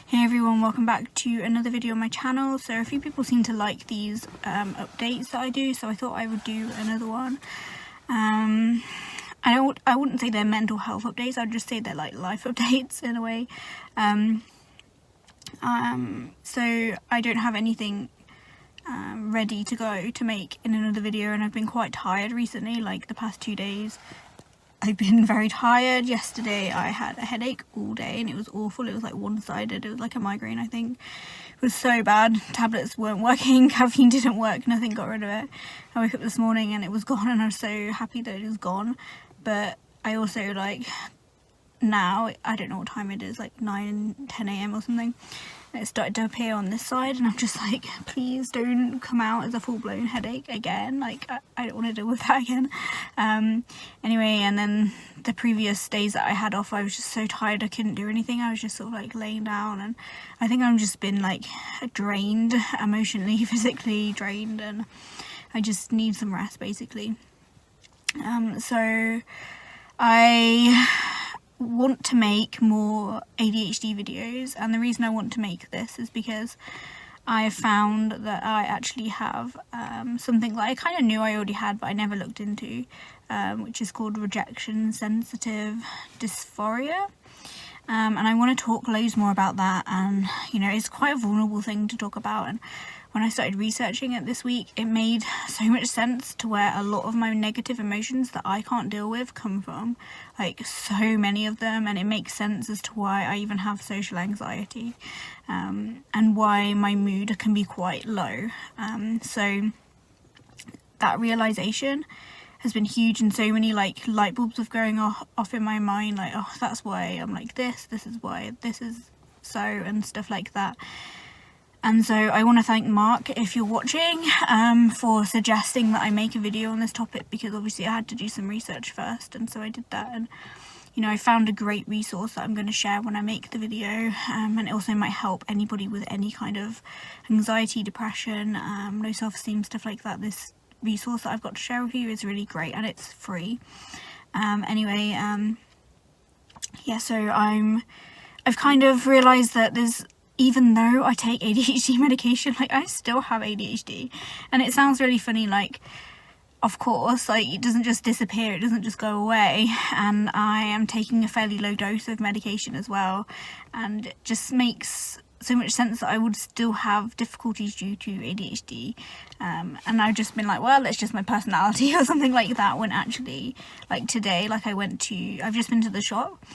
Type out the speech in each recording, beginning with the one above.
Hey everyone, welcome back to another video on my channel. So a few people seem to like these updates that I do, so I thought I would do another one. I wouldn't say they're mental health updates, I'd just say they're like life updates in a way. So I don't have anything ready to go to make in another video, and I've been quite tired recently, like the past 2 days. I've been very tired. Yesterday I had a headache all day and it was awful. It was like one-sided. It was like a migraine, I think. It was so bad. Tablets weren't working, caffeine didn't work, nothing got rid of it. I woke up this morning and it was gone, and I was so happy that it was gone. But I also, like, now, I don't know what time it is, like 9, 10 a.m. or something. And it started to appear on this side, and I'm just like, please don't come out as a full-blown headache again. Like, I don't want to deal with that again. Anyway, and then the previous days that I had off, I was just so tired I couldn't do anything. I was just sort of like laying down, and I think I've just been like drained, emotionally, physically drained, and I just need some rest basically. So I want to make more ADHD videos, and the reason I want to make this is because I found that I actually have something that I kind of knew I already had but I never looked into, which is called Rejection sensitive dysphoria. And I want to talk loads more about that, and you know, it's quite a vulnerable thing to talk about, and when I started researching it this week, it made so much sense to where a lot of my negative emotions that I can't deal with come from, like so many of them, and it makes sense as to why I even have social anxiety, and why my mood can be quite low. So that realization has been huge, and so many like light bulbs of going off in my mind, like, oh, that's why I'm like this is why this is so, and stuff like that. And so I want to thank Mark, if you're watching, for suggesting that I make a video on this topic, because obviously I had to do some research first, and so I did that, and you know, I found a great resource that I'm going to share when I make the video, and it also might help anybody with any kind of anxiety, depression, low self-esteem, stuff like that. This resource that I've got to share with you is really great, and it's free. Anyway, yeah, so I've kind of realised that even though I take ADHD medication, like, I still have ADHD, and it sounds really funny, like, of course, like, it doesn't just disappear, it doesn't just go away, and I am taking a fairly low dose of medication as well, and it just makes so much sense that I would still have difficulties due to ADHD, and I've just been like, well, it's just my personality or something like that, when actually, like today, like, I've just been to the shop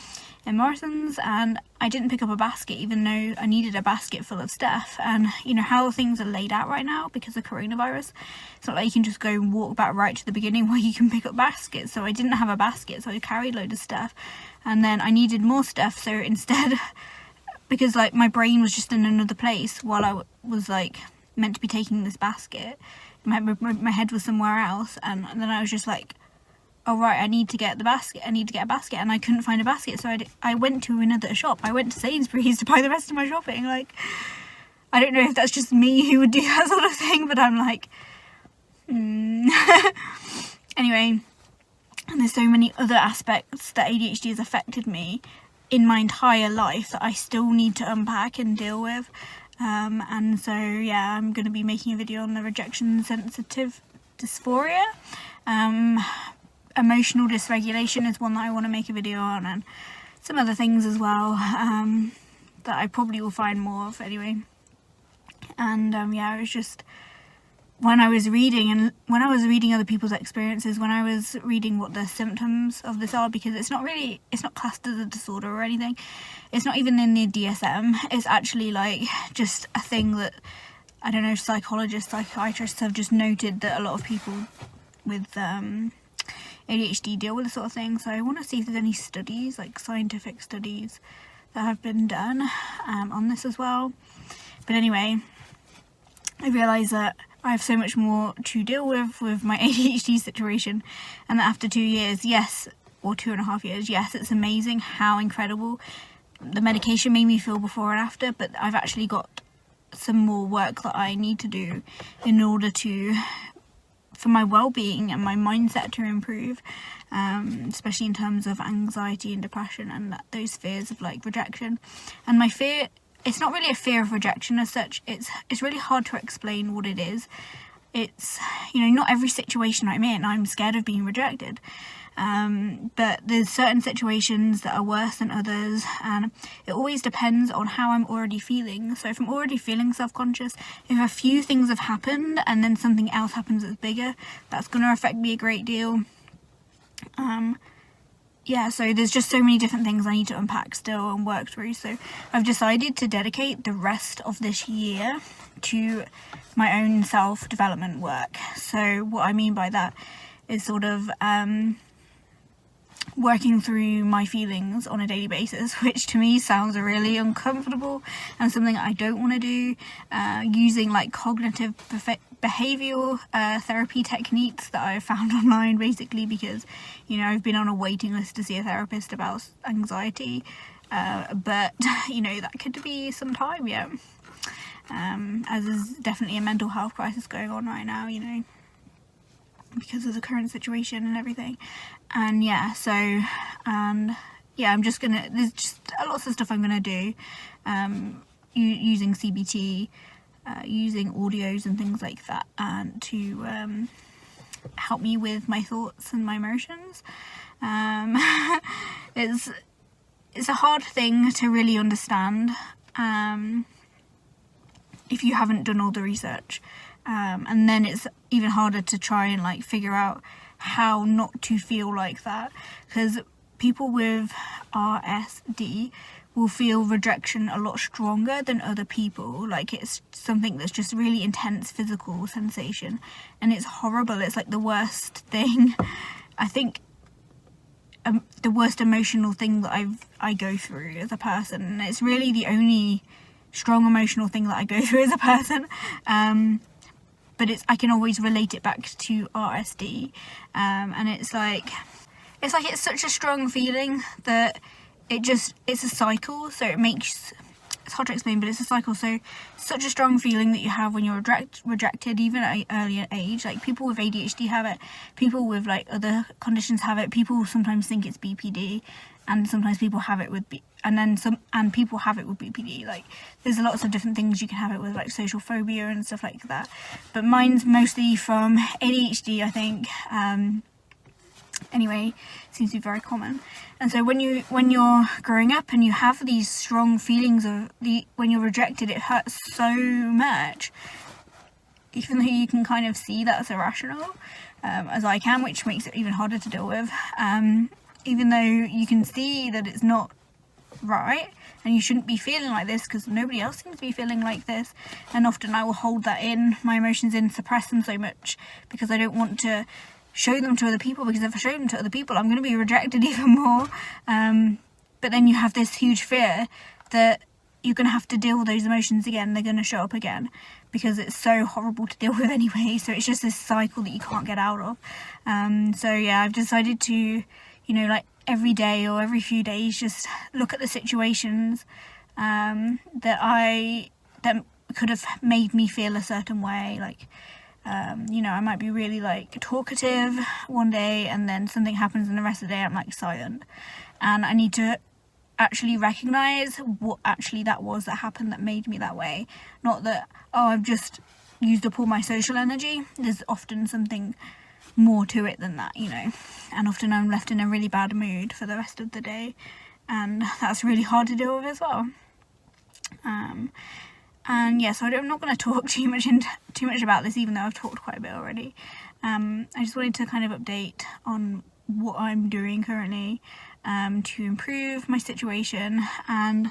in Morrison's, and I didn't pick up a basket even though I needed a basket full of stuff. And you know how things are laid out right now because of coronavirus, it's not like you can just go and walk back right to the beginning where you can pick up baskets. So I didn't have a basket, so I carried a load of stuff, and then I needed more stuff, so instead, because like my brain was just in another place while I was like meant to be taking this basket, my head was somewhere else, and then I was just like, oh right, I need to get a basket, and I couldn't find a basket, so I went to another shop. I went to Sainsbury's to buy the rest of my shopping. Like, I don't know if that's just me who would do that sort of thing, but I'm like, Anyway, and there's so many other aspects that ADHD has affected me in my entire life that I still need to unpack and deal with, and so yeah, I'm going to be making a video on the rejection sensitive dysphoria. Emotional dysregulation is one that I want to make a video on, and some other things as well, that I probably will find more of anyway. And yeah, it was just when I was reading other people's experiences, when I was reading what the symptoms of this are, because it's not classed as a disorder or anything, it's not even in the DSM, it's actually like just a thing that, I don't know, psychologists, psychiatrists have just noted that a lot of people with ADHD deal with this sort of thing. So I want to see if there's any studies, like scientific studies, that have been done on this as well. But anyway, I realise that I have so much more to deal with my ADHD situation, and that after 2 years, yes, or 2.5 years, yes, it's amazing how incredible the medication made me feel before and after, but I've actually got some more work that I need to do in order for my well-being and my mindset to improve, especially in terms of anxiety and depression and those fears of like rejection. And my fear it's not really a fear of rejection as such. It's really hard to explain what it is. It's, you know, not every situation I'm in I'm scared of being rejected, but there's certain situations that are worse than others, and it always depends on how I'm already feeling. So if I'm already feeling self-conscious, if a few things have happened and then something else happens that's bigger, that's going to affect me a great deal. Yeah, so there's just so many different things I need to unpack still and work through. So I've decided to dedicate the rest of this year to my own self-development work. So what I mean by that is sort of working through my feelings on a daily basis, which to me sounds really uncomfortable and something I don't want to do, using like cognitive behavioural therapy techniques that I've found online, basically, because, you know, I've been on a waiting list to see a therapist about anxiety, but, you know, that could be some time yet, as there's definitely a mental health crisis going on right now, you know, because of the current situation and everything. And yeah, so yeah, I'm just gonna, there's just lots of stuff I'm gonna do, using CBT, using audios and things like that, and to help me with my thoughts and my emotions. It's a hard thing to really understand if you haven't done all the research, and then it's even harder to try and like figure out how not to feel like that, because people with RSD will feel rejection a lot stronger than other people. Like, it's something that's just really intense physical sensation, and it's horrible. It's like the worst thing, I think, the worst emotional thing that I go through as a person, and it's really the only strong emotional thing that I go through as a person. But I can always relate it back to RSD, and it's such a strong feeling that it's a cycle. So it's hard to explain, but it's a cycle. So such a strong feeling that you have when you're rejected, even at an earlier age. Like, people with ADHD have it, people with like other conditions have it, people sometimes think it's BPD, and sometimes people have it with people have it with BPD. Like, there's lots of different things you can have it with, like social phobia and stuff like that, but mine's mostly from ADHD, I think. Anyway, seems to be very common. And so when you're growing up and you have these strong feelings when you're rejected, it hurts so much, even though you can kind of see that's irrational, as I can, which makes it even harder to deal with. Even though you can see that it's not right and you shouldn't be feeling like this, because nobody else seems to be feeling like this, and often I will hold that in, my emotions in, suppress them so much because I don't want to show them to other people, because if I show them to other people I'm going to be rejected even more. But then you have this huge fear that you're going to have to deal with those emotions again, they're going to show up again, because it's so horrible to deal with anyway. So it's just this cycle that you can't get out of. So yeah, I've decided to, you know, like every day or every few days, just look at the situations that could have made me feel a certain way. Like, you know, I might be really like talkative one day, and then something happens and the rest of the day I'm like silent, and I need to actually recognize what actually that was that happened that made me that way. Not that, oh, I've just used up all my social energy. There's often something more to it than that, you know, and often I'm left in a really bad mood for the rest of the day, and that's really hard to deal with as well. And yeah, so I'm not going to talk too much about this, even though I've talked quite a bit already. I just wanted to kind of update on what I'm doing currently to improve my situation, and,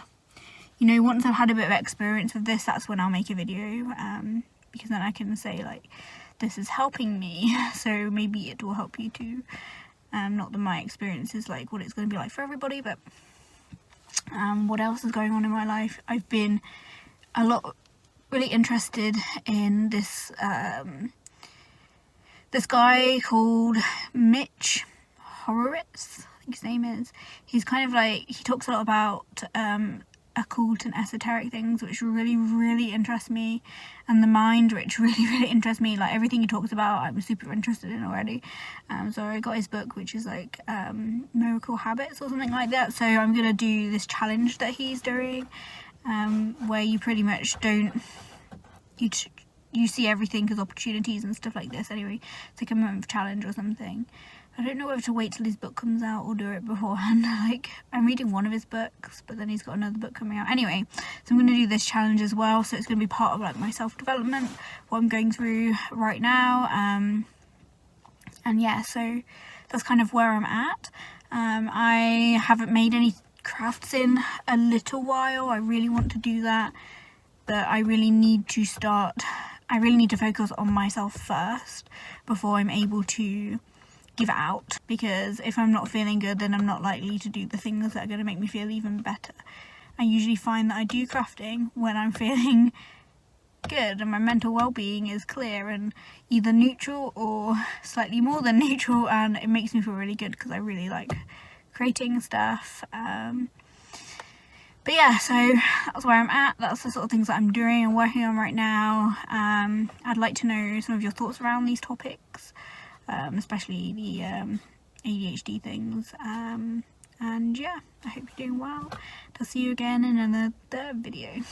you know, once I've had a bit of experience with this, that's when I'll make a video, because then I can say, like, this is helping me, so maybe it will help you too. Not that my experience is like what it's going to be like for everybody, but what else is going on in my life? I've been really interested in this this guy called Mitch Horowitz, I think his name is. He's kind of like, he talks a lot about occult and esoteric things, which really, really interest me, and the mind, which really, really interests me. Like, everything he talks about I'm super interested in already. So I got his book, which is like Miracle Habits or something like that. So I'm gonna do this challenge that he's doing, where you pretty much don't, you see everything as opportunities and stuff like this. Anyway, it's like a month challenge or something. I don't know whether to wait till his book comes out or do it beforehand. Like, I'm reading one of his books, but then he's got another book coming out. Anyway, so I'm going to do this challenge as well. So it's going to be part of like my self-development, what I'm going through right now. And yeah, so that's kind of where I'm at. I haven't made any crafts in a little while. I really want to do that, but I really need to focus on myself first before I'm able to give it out, because if I'm not feeling good, then I'm not likely to do the things that are going to make me feel even better. I usually find that I do crafting when I'm feeling good and my mental well-being is clear and either neutral or slightly more than neutral, and it makes me feel really good because I really like creating stuff. But yeah, so that's where I'm at. That's the sort of things that I'm doing and working on right now. I'd like to know some of your thoughts around these topics, especially the ADHD things. And yeah, I hope you're doing well. I'll see you again in another video.